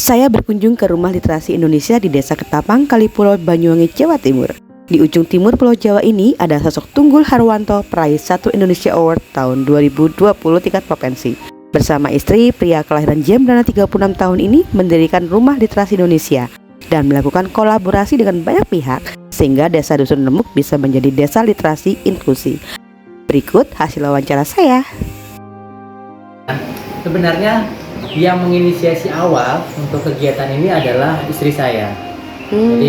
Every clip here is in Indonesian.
Saya berkunjung ke Rumah Literasi Indonesia di Desa Ketapang, Kalipulo, Banyuwangi, Jawa Timur. Di ujung timur Pulau Jawa ini ada sosok Tunggul Harwanto, peraih 1 Indonesia Award tahun 2020 tingkat provinsi. Bersama istri, pria kelahiran Jembrana 36 tahun ini mendirikan Rumah Literasi Indonesia dan melakukan kolaborasi dengan banyak pihak sehingga Desa Dusun Lemuk bisa menjadi desa literasi inklusi. Berikut hasil wawancara saya. Sebenarnya yang menginisiasi awal untuk kegiatan ini adalah istri saya. Jadi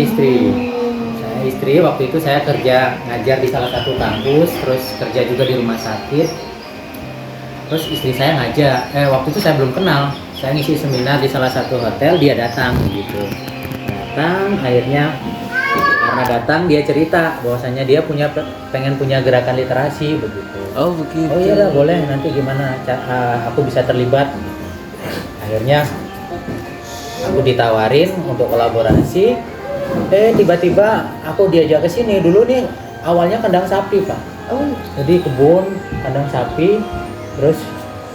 istri waktu itu saya kerja ngajar di salah satu kampus, terus kerja juga di rumah sakit. Terus istri saya ngajak, waktu itu saya belum kenal, saya ngisi seminar di salah satu hotel, dia datang gitu. Datang, akhirnya karena datang dia cerita bahwasanya dia pengen punya gerakan literasi begitu. Oh begitu. Oh iya lah, boleh, nanti gimana aku bisa terlibat. Akhirnya aku ditawarin untuk kolaborasi. Tiba-tiba aku diajak ke sini. Dulu nih awalnya kandang sapi, Pak. Jadi kebun, kandang sapi. Terus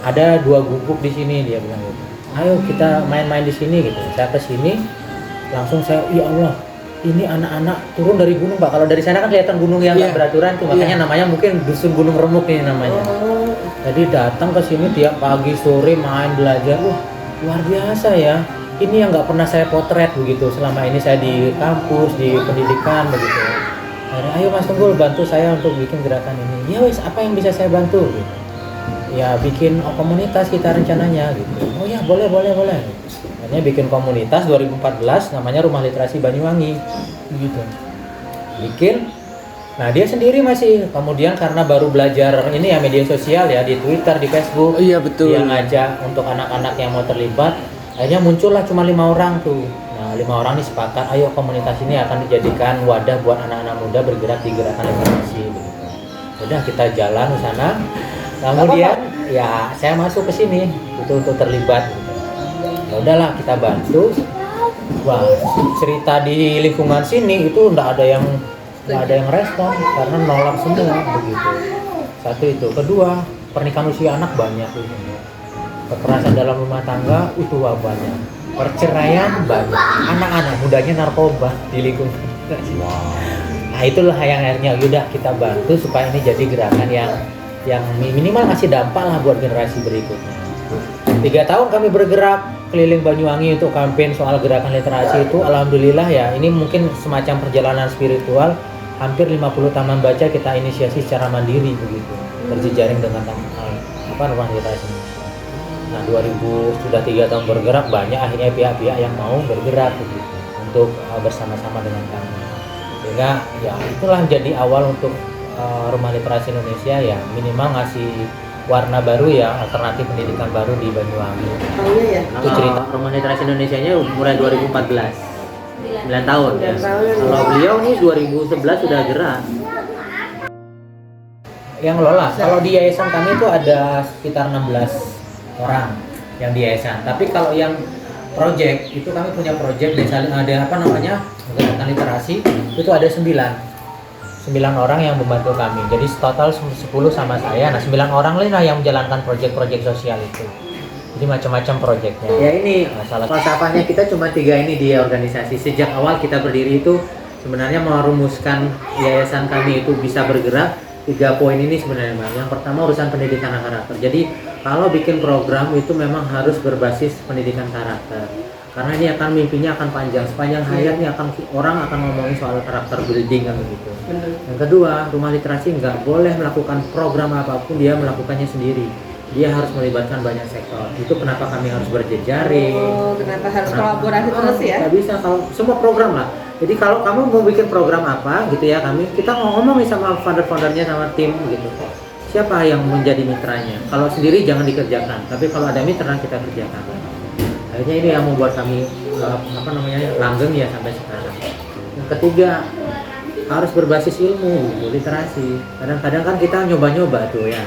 ada 2 gubuk di sini, dia bilang gitu. Ayo kita main-main di sini gitu. Saya ke sini, langsung saya, ya Allah, ini anak-anak turun dari gunung, Pak. Kalau dari sana kan kelihatan gunung yang nggak beraturan tuh, makanya namanya mungkin Dusun Gunung Remuk nih namanya. Jadi datang ke sini tiap pagi sore main belajar. Wah, luar biasa ya. Ini yang nggak pernah saya potret begitu. Selama ini saya di kampus, di pendidikan begitu. Akhirnya, ayo Mas Tunggul bantu saya untuk bikin gerakan ini. Ya wes, apa yang bisa saya bantu? Gitu. Ya bikin komunitas kita rencananya gitu. Oh ya boleh. Akhirnya bikin komunitas 2014 namanya Rumah Literasi Banyuwangi gitu. Bikin. Nah dia sendiri masih, kemudian karena baru belajar ini ya media sosial ya, di Twitter, di Facebook. Oh iya betul. Dia ngajak untuk anak-anak yang mau terlibat. Akhirnya muncullah cuma 5 orang tuh. Nah 5 orang ini sepakat, ayo komunitas ini akan dijadikan wadah buat anak-anak muda bergerak di gerakan literasi begitu. Udah kita jalan ke sana. Kemudian ya saya masuk ke sini itu untuk terlibat gitu. Ya udahlah kita bantu. Wah, cerita di lingkungan sini itu nggak ada yang respon karena nolak semua begitu. Satu itu, kedua pernikahan usia anak banyak itu. Kekerasan dalam rumah tangga itu banyak. Perceraian banyak. Anak-anak mudanya narkoba di lingkungan. Nah itulah yang akhirnya udah kita bantu supaya ini jadi gerakan yang minimal ngasih dampak lah buat generasi berikutnya. 3 tahun kami bergerak keliling Banyuwangi untuk kampanye soal gerakan literasi itu, alhamdulillah ya, ini mungkin semacam perjalanan spiritual. Hampir 50 taman baca kita inisiasi secara mandiri begitu, berjejaring dengan Rumah Literasi Indonesia. Nah 2000 sudah 3 tahun bergerak, banyak akhirnya pihak-pihak yang mau bergerak begitu untuk bersama-sama dengan kami. Sehingga ya itulah jadi awal untuk Rumah Literasi Indonesia ya, minimal ngasih warna baru ya, alternatif pendidikan baru di Banyuwangi. Oh iya ya. Itu cerita Rumah Literasi Indonesia-nya mulai 2014. 9 tahun. Ya. Kalau beliau nih 2011 sudah gerak. Yang lola, kalau di yayasan kami itu ada sekitar 16 orang yang di yayasan. Tapi kalau yang project itu kami punya project ada gerakan literasi itu ada 9 orang yang membantu kami. Jadi total 10 sama saya. Nah 9 orang lain lah yang menjalankan proyek-proyek sosial itu. Jadi macam-macam proyeknya. Ya ini salah falsafahnya kita cuma 3 ini di organisasi. Sejak awal kita berdiri itu sebenarnya merumuskan yayasan kami itu bisa bergerak 3 poin ini sebenarnya, Bang. Yang pertama urusan pendidikan karakter. Jadi kalau bikin program itu memang harus berbasis pendidikan karakter. Karena ini akan mimpinya akan panjang, sepanjang hayatnya orang akan ngomongin soal karakter building kan begitu. Yang kedua, Rumah Literasi nggak boleh melakukan program apapun dia melakukannya sendiri. Dia harus melibatkan banyak sektor. Itu kenapa kami harus berjejaring. Kenapa harus kolaborasi terus ya? Nggak bisa kalau semua program lah. Jadi kalau kamu mau bikin program apa gitu ya, kita ngomong sama founder-foundernya sama tim gitu. Siapa yang menjadi mitranya? Kalau sendiri jangan dikerjakan, tapi kalau ada mitra kita kerjakan. Akhirnya ini yang membuat kami langgeng ya sampai sekarang. Yang ketiga, harus berbasis ilmu, literasi. Kadang-kadang kan kita nyoba-nyoba tuh ya.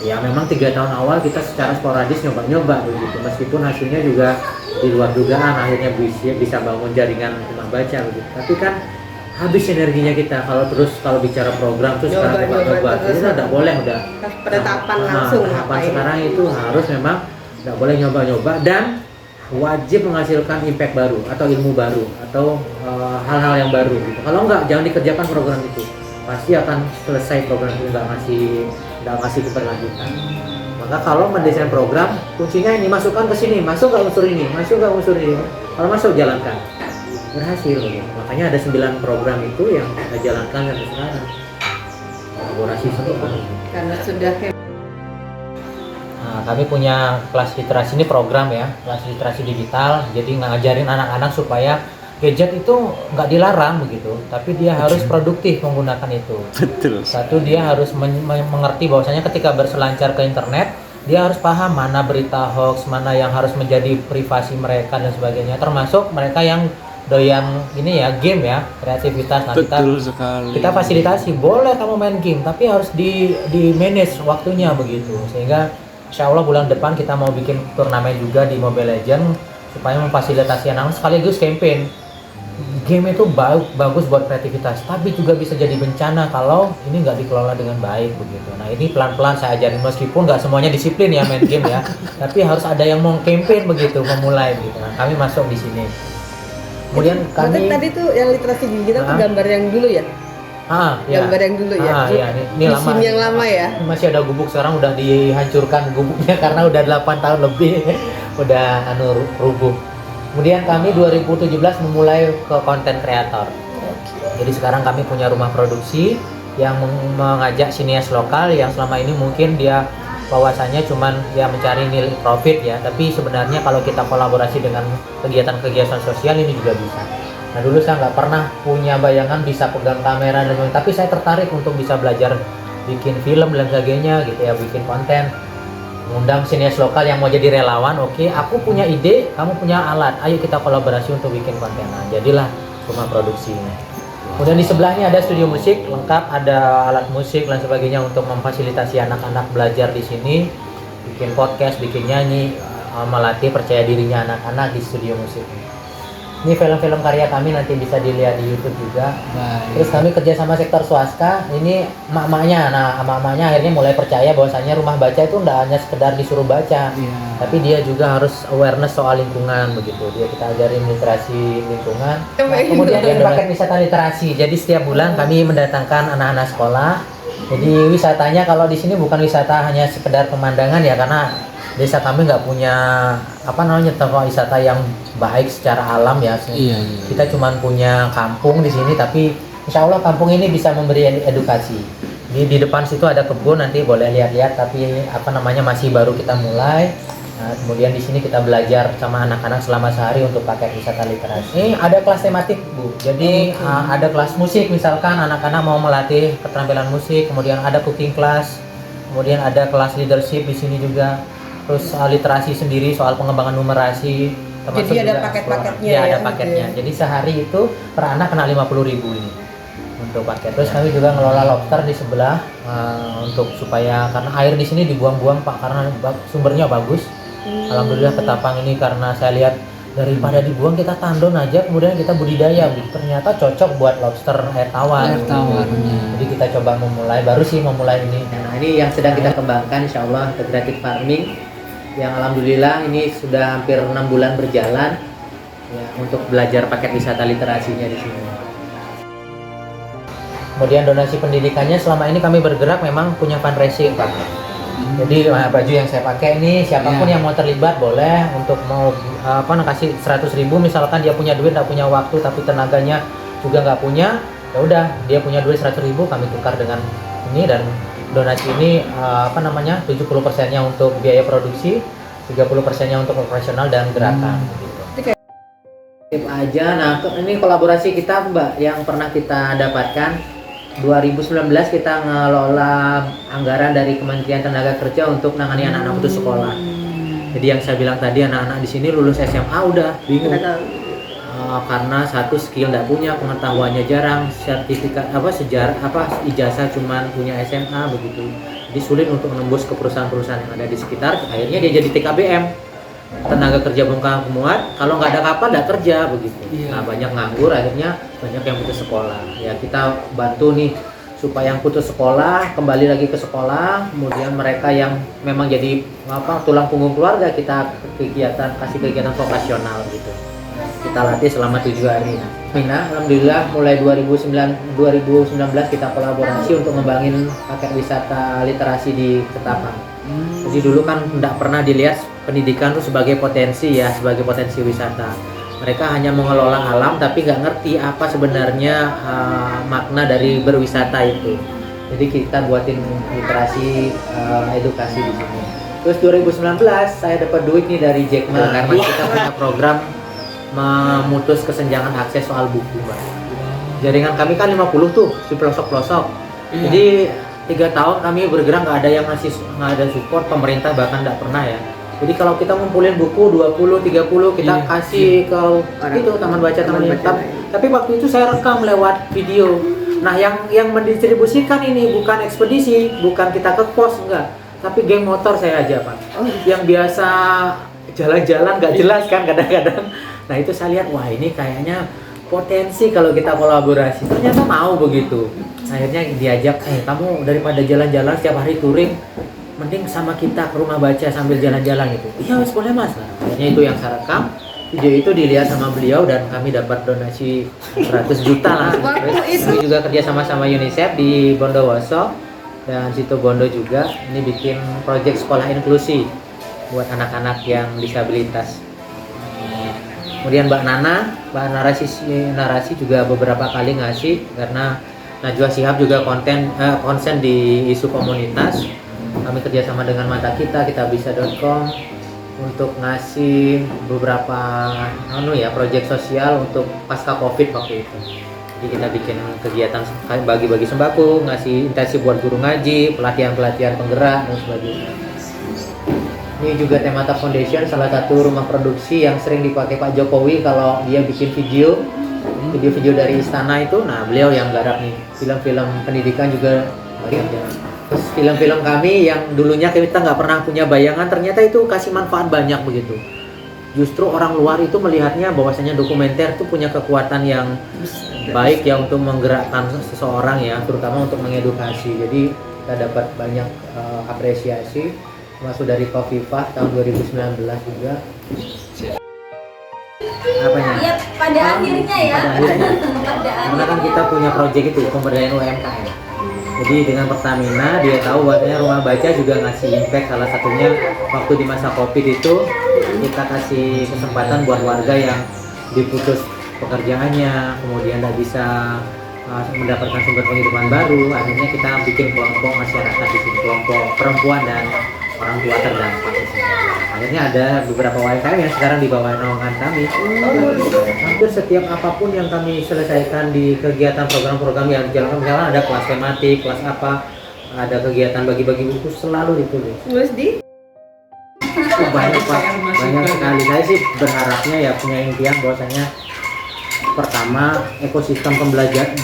Ya memang 3 tahun awal kita secara sporadis nyoba-nyoba begitu. Meskipun hasilnya juga di luar dugaan, akhirnya bisa bangun jaringan rumah baca begitu. Tapi kan habis energinya kita kalau bicara program terus sekarang nyoba-nyoba. Itu tidak boleh udah. Penetapan langsung. Tahapan sekarang itu harus memang tidak boleh nyoba-nyoba dan wajib menghasilkan impact baru atau ilmu baru atau hal-hal yang baru gitu. Kalau enggak, jangan dikerjakan program itu, pasti akan selesai program itu, nggak ngasih keberlanjutan. Maka kalau mendesain program, kuncinya ini, masukkan ke sini, masuk nggak unsur ini, masuk nggak unsur ini, kalau masuk jalankan, berhasil gitu. Makanya ada 9 program itu yang kita jalankan sampai sekarang, kolaborasi semua. Karena sudah Nah, kami punya kelas literasi, ini program ya, kelas literasi digital, jadi ngajarin anak-anak supaya gadget itu nggak dilarang begitu, tapi dia harus produktif menggunakan itu. Betul. Satu, dia harus mengerti bahwasanya ketika berselancar ke internet, dia harus paham mana berita hoax, mana yang harus menjadi privasi mereka dan sebagainya, termasuk mereka yang doyan ini ya, game ya, kreativitas. Nah, Betul sekali. kita fasilitasi, boleh kamu main game, tapi harus di manage waktunya begitu, sehingga insya Allah bulan depan kita mau bikin turnamen juga di Mobile Legends supaya memfasilitasi anak-anak, sekaligus campaign. Game itu bagus buat kreativitas, tapi juga bisa jadi bencana kalau ini nggak dikelola dengan baik begitu. Nah, ini pelan-pelan saya ajarin, meskipun nggak semuanya disiplin ya main game ya, tapi harus ada yang mau campaign begitu, memulai gitu. Nah, kami masuk di sini. Kemudian kami tadi tuh yang literasi digital tuh gambar yang dulu ya? ya. Gambar yang dulu ya? Iya, ini lama. Musim yang lama ya? Ini masih ada gubuk, sekarang udah dihancurkan gubuknya karena udah 8 tahun lebih udah rubuh. Kemudian kami 2017 memulai ke konten kreator. Jadi sekarang kami punya rumah produksi yang mengajak sinias lokal yang selama ini mungkin dia bahwasanya cuman ya mencari nilai profit ya, tapi sebenarnya kalau kita kolaborasi dengan kegiatan-kegiatan sosial ini juga bisa. Nah, dulu saya nggak pernah punya bayangan bisa pegang kamera dan sebagainya, tapi saya tertarik untuk bisa belajar bikin film dan sebagainya gitu ya, bikin konten. Mengundang sinias lokal yang mau jadi relawan, oke, aku punya ide, kamu punya alat, ayo kita kolaborasi untuk bikin konten. Nah, jadilah rumah produksi. Kemudian di sebelahnya ada studio musik lengkap, ada alat musik dan sebagainya untuk memfasilitasi anak-anak belajar di sini, bikin podcast, bikin nyanyi, melatih percaya dirinya anak-anak di studio musik. Ini film-film karya kami nanti bisa dilihat di YouTube juga. Baik. Terus kami kerja sama sektor swasta. Ini emak-emaknya, nah emak-emaknya akhirnya mulai percaya bahwasanya rumah baca itu tidak hanya sekedar disuruh baca, tapi dia juga harus awareness soal lingkungan begitu. Dia kita ajarin literasi lingkungan. Nah, kemudian ada paket wisata literasi. Jadi setiap bulan kami mendatangkan anak-anak sekolah. Jadi wisatanya kalau di sini bukan wisata hanya sekedar pemandangan ya, karena desa kami nggak punya tempat wisata yang baik secara alam ya. Iya. Kita cuma punya kampung di sini, tapi insya Allah kampung ini bisa memberi edukasi. Di depan situ ada kebun, nanti boleh lihat-lihat, tapi masih baru kita mulai. Nah, kemudian di sini kita belajar sama anak-anak selama sehari untuk paket wisata literasi. Ini ada kelas tematik, Bu. Jadi ada kelas musik, misalkan anak-anak mau melatih keterampilan musik, kemudian ada cooking class, kemudian ada kelas leadership di sini juga. Terus literasi sendiri soal pengembangan numerasi, termasuk jadi ada juga paket-paketnya ya, ada ya, paketnya. gitu ya. Jadi sehari itu per anak kena 50.000 ini untuk paket. Terus kami juga ngelola lobster di sebelah untuk supaya, karena air di sini dibuang-buang Pak, karena sumbernya bagus. Alhamdulillah Ketapang ini karena saya lihat daripada dibuang kita tandon aja, kemudian kita budidaya, ternyata cocok buat lobster air tawar. Jadi kita coba baru memulai ini. Nah, ini yang sedang kita kembangkan, insya Allah integrated farming, yang alhamdulillah ini sudah hampir 6 bulan berjalan ya, untuk belajar paket wisata literasinya di sini. Kemudian donasi pendidikannya selama ini kami bergerak memang punya fundraising Pak. Jadi baju yang saya pakai ini siapapun yang mau terlibat boleh, untuk mau kasih 100.000 misalkan dia punya duit, nggak punya waktu tapi tenaganya juga nggak punya, ya udah dia punya duit 100.000 kami tukar dengan ini, dan donasi ini 70%-nya untuk biaya produksi, 30%-nya untuk operasional dan gerakan gitu. Tip aja. Nah, ini kolaborasi kita Mbak yang pernah kita dapatkan 2019 kita ngelola anggaran dari Kementerian Tenaga Kerja untuk nangani anak-anak putus sekolah. Jadi yang saya bilang tadi, anak-anak di sini lulus SMA udah bingung karena satu skill nggak punya, pengetahuannya jarang, sertifikat ijazah cuman punya SMA begitu. Jadi sulit untuk menembus ke perusahaan-perusahaan yang ada di sekitar. Akhirnya dia jadi TKBM, tenaga kerja bongkar muat, kalau nggak ada kapal nggak kerja begitu. Nah, banyak nganggur, akhirnya banyak yang putus sekolah. Ya kita bantu nih supaya yang putus sekolah kembali lagi ke sekolah, kemudian mereka yang memang jadi tulang punggung keluarga, kita kasih kegiatan vokasional gitu. Kita latih selama 7 hari. Mina, alhamdulillah mulai 2019 kita kolaborasi untuk ngembangin paket wisata literasi di Ketapang. Jadi dulu kan tidak pernah dilihat pendidikan itu sebagai potensi wisata. Mereka hanya mengelola alam tapi nggak ngerti apa sebenarnya makna dari berwisata itu. Jadi kita buatin literasi edukasi di sini. Terus 2019 saya dapat duit nih dari Jack Ma karena kita punya program memutus kesenjangan akses soal buku, Mbak. Jaringan kami kan 50 tuh di pelosok-pelosok. Jadi 3 tahun kami bergerak, nggak ada support pemerintah, bahkan nggak pernah ya. Jadi kalau kita ngumpulin buku 20-30 kita kasih ke itu taman baca. Tapi waktu itu saya rekam lewat video. Nah yang mendistribusikan ini bukan ekspedisi, bukan kita ke pos, enggak, tapi geng motor saya aja, Pak. Yang biasa jalan-jalan nggak jelas kan kadang-kadang. Nah itu saya lihat, wah ini kayaknya potensi kalau kita kolaborasi. Ternyata mau begitu. Akhirnya diajak, kamu daripada jalan-jalan setiap hari touring, mending sama kita ke rumah baca sambil jalan-jalan gitu. Iya wes boleh mas. Nah, akhirnya itu yang saya rekam. Video itu dilihat sama beliau dan kami dapat donasi 100 juta lah. Kami juga kerja sama UNICEF di Bondowoso dan Situ Bondo juga. Ini bikin proyek sekolah inklusi buat anak-anak yang disabilitas. Kemudian Mbak narasi juga beberapa kali ngasih karena Najwa Shihab juga konsen di isu komunitas. Kami kerjasama dengan Mata Kitabisa.com untuk ngasih beberapa proyek sosial untuk pasca Covid waktu itu. Jadi kita bikin kegiatan bagi-bagi sembako, ngasih intensif buat guru ngaji, pelatihan penggerak dan sebagainya. Ini juga Temata Foundation, salah satu rumah produksi yang sering dipakai Pak Jokowi kalau dia bikin video dari istana itu. Nah beliau yang garap nih film-film pendidikan juga banyak ya. Terus film-film kami yang dulunya kita nggak pernah punya bayangan, ternyata itu kasih manfaat banyak begitu. Justru orang luar itu melihatnya bahwasanya dokumenter itu punya kekuatan yang baik ya untuk menggerakkan seseorang ya, terutama untuk mengedukasi. Jadi kita dapat banyak apresiasi. Masuk dari Kofifah tahun 2019 juga. Apanya? Ya pada akhirnya ya. Karena kan kita punya proyek itu pemberdayaan UMKM. Jadi dengan Pertamina dia tahu bahwasanya rumah baca juga ngasih impact, salah satunya waktu di masa Covid itu kita kasih kesempatan buat warga yang diputus pekerjaannya, kemudian tidak bisa mendapatkan sumber penghidupan baru. Akhirnya kita bikin kelompok masyarakat di sini, kelompok perempuan dan orang tua terdampak. Akhirnya ada beberapa UMKM yang sekarang di bawah naungan kami. Hampir setiap apapun yang kami selesaikan di kegiatan program-program yang dijalankan, misalnya ada kelas tematik, kelas apa, ada kegiatan bagi-bagi buku, selalu ditulis. Banyak Pak, banyak sekali. Saya sih berharapnya ya punya impian bahwasanya pertama ekosistem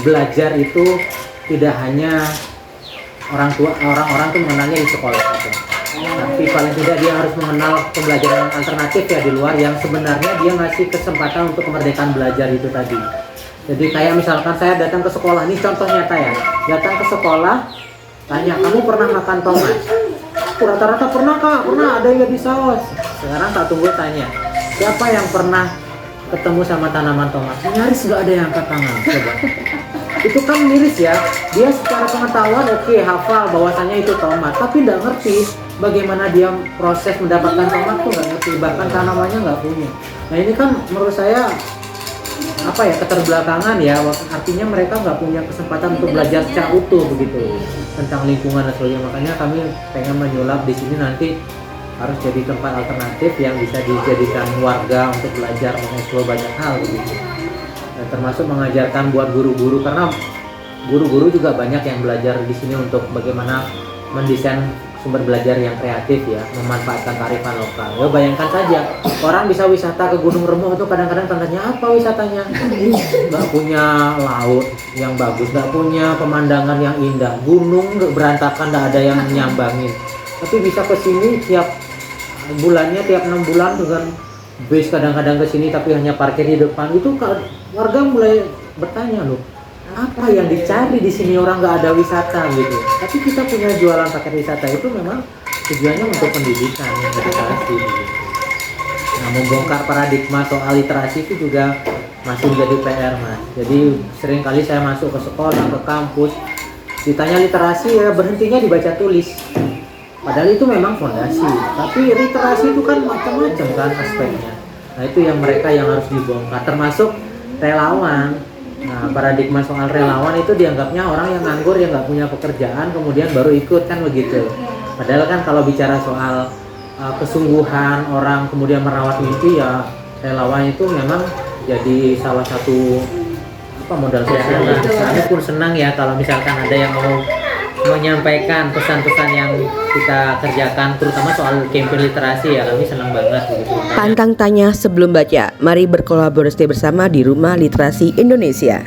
belajar itu tidak hanya orang tuh mengenalnya di sekolah saja. Tapi paling tidak dia harus mengenal pembelajaran alternatif ya di luar yang sebenarnya dia ngasih kesempatan untuk kemerdekaan belajar itu tadi. Jadi kayak misalkan saya datang ke sekolah, ini contoh nyata ya, datang ke sekolah, tanya kamu pernah makan tomat? Rata-rata pernah kak, pernah, ada yang di saus. Sekarang tak tunggu tanya, siapa yang pernah ketemu sama tanaman tomat? Nyaris nggak ada yang angkat tangan. Coba. Itu kan miris ya, dia secara pengetahuan oke, hafal bahwasannya itu tomat, tapi nggak ngerti bagaimana dia proses mendapatkan tomat tuh nggak ngerti, bahkan tanamannya nggak punya. Nah ini kan menurut saya keterbelakangan ya, artinya mereka nggak punya kesempatan untuk belajar secara utuh begitu tentang lingkungan dan sebagainya. Makanya kami pengen menyulap di sini nanti harus jadi tempat alternatif yang bisa dijadikan warga untuk belajar mengeksplor banyak hal begitu. Dan termasuk mengajarkan buat guru-guru, karena guru-guru juga banyak yang belajar di sini untuk bagaimana mendesain sumber belajar yang kreatif ya, memanfaatkan kearifan lokal. Ya bayangkan saja, orang bisa wisata ke Gunung Remoh itu kadang-kadang tandanya apa wisatanya? Nggak punya laut yang bagus, nggak punya pemandangan yang indah, gunung berantakan, nggak ada yang nyambangin. Tapi bisa ke sini tiap bulannya, tiap 6 bulan dengan base kadang-kadang ke sini tapi hanya parkir di depan. Itu warga mulai bertanya loh, apa yang dicari di sini, orang nggak ada wisata gitu. Tapi kita punya jualan paket wisata itu memang tujuannya untuk pendidikan, edukasi begitu. Nah, membongkar paradigma soal literasi itu juga masih menjadi PR, Mas. Jadi sering kali saya masuk ke sekolah, ke kampus, ditanya literasi ya berhentinya dibaca tulis. Padahal itu memang fondasi, tapi literasi itu kan macam-macam kan aspeknya. Nah itu yang mereka yang harus dibongkar, termasuk relawan. Nah paradigma soal relawan itu dianggapnya orang yang nganggur, yang nggak punya pekerjaan, kemudian baru ikut kan begitu. Padahal kan kalau bicara soal kesungguhan orang kemudian merawat mimpi ya relawan itu memang jadi salah satu modal sosial. Kami pun senang ya kalau misalkan ada yang mau menyampaikan pesan-pesan yang kita kerjakan, terutama soal campaign literasi ya, kami senang banget begitu. Pantang tanya sebelum baca, mari berkolaborasi bersama di Rumah Literasi Indonesia.